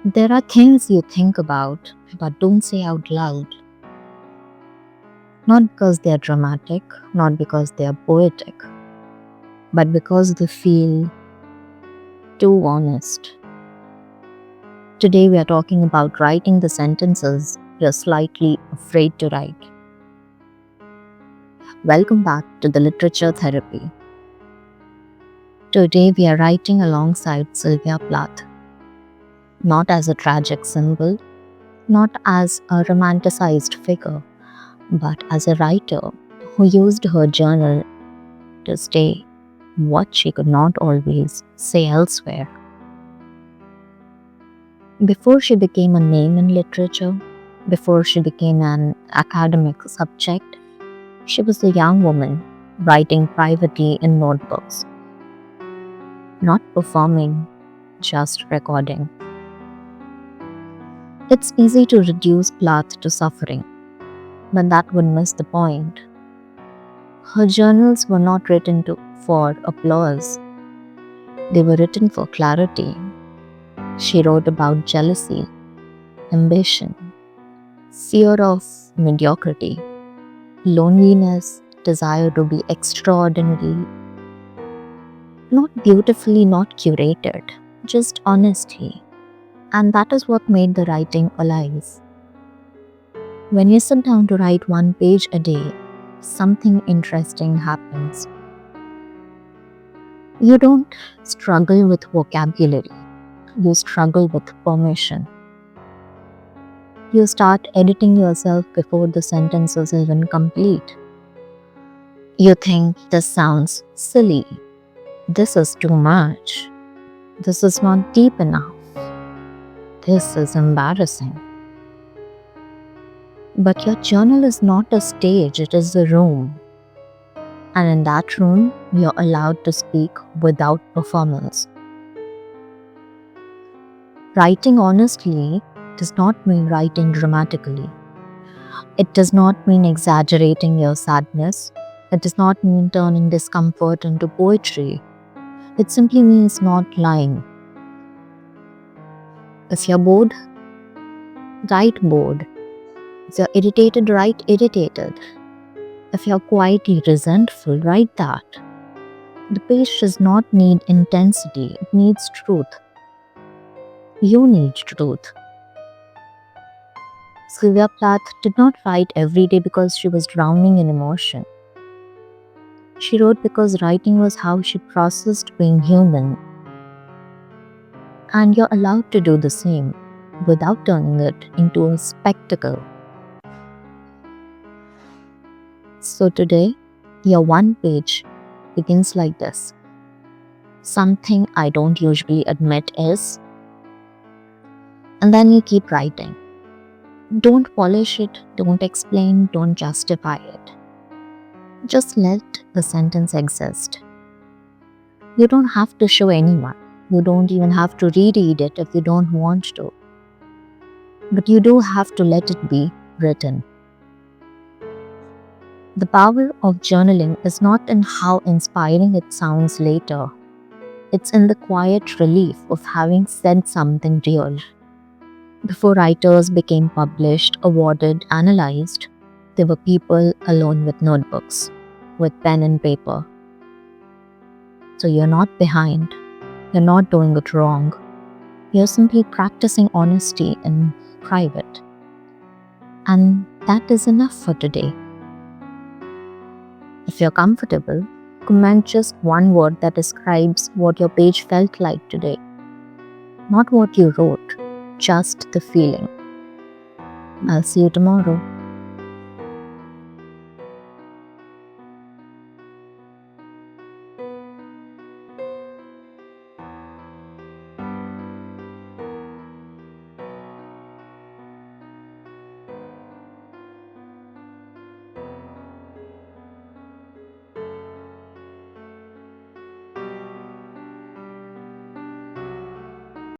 There are things you think about but don't say out loud. Not because they are dramatic, not because they are poetic, but because they feel too honest. Today we are talking about writing the sentences you're slightly afraid to write. Welcome back to the Literature Therapy. Today we are writing alongside Sylvia Plath, not as a tragic symbol, not as a romanticized figure, but as a writer who used her journal to say what she could not always say elsewhere. Before she became a name in literature, before she became an academic subject, she was a young woman writing privately in notebooks, not performing, just recording. It's easy to reduce Plath to suffering, but that would miss the point. Her journals were not written for applause, they were written for clarity. She wrote about jealousy, ambition, fear of mediocrity, loneliness, desire to be extraordinary. Not beautifully, not curated, just honesty. And that is what made the writing alive. When you sit down to write one page a day, something interesting happens. You don't struggle with vocabulary, you struggle with permission. You start editing yourself before the sentence is even complete. You think, this sounds silly, this is too much, this is not deep enough, this is embarrassing. But your journal is not a stage, it is a room. And in that room, you're allowed to speak without performance. Writing honestly does not mean writing dramatically. It does not mean exaggerating your sadness. It does not mean turning discomfort into poetry. It simply means not lying. If you're bored, write bored. If you're irritated, write irritated. If you're quietly resentful, write that. The page does not need intensity, it needs truth. You need truth. Sylvia Plath did not write every day because she was drowning in emotion. She wrote because writing was how she processed being human. And you're allowed to do the same without turning it into a spectacle. So today, your one page begins like this. Something I don't usually admit is, and then you keep writing. Don't polish it, don't explain, don't justify it. Just let the sentence exist. You don't have to show anyone. You don't even have to reread it if you don't want to. But you do have to let it be written. The power of journaling is not in how inspiring it sounds later. It's in the quiet relief of having said something real. Before writers became published, awarded, analyzed, there were people alone with notebooks, with pen and paper. So you're not behind. You're not doing it wrong. You're simply practicing honesty in private. And that is enough for today. If you're comfortable, comment just one word that describes what your page felt like today. Not what you wrote, just the feeling. I'll see you tomorrow.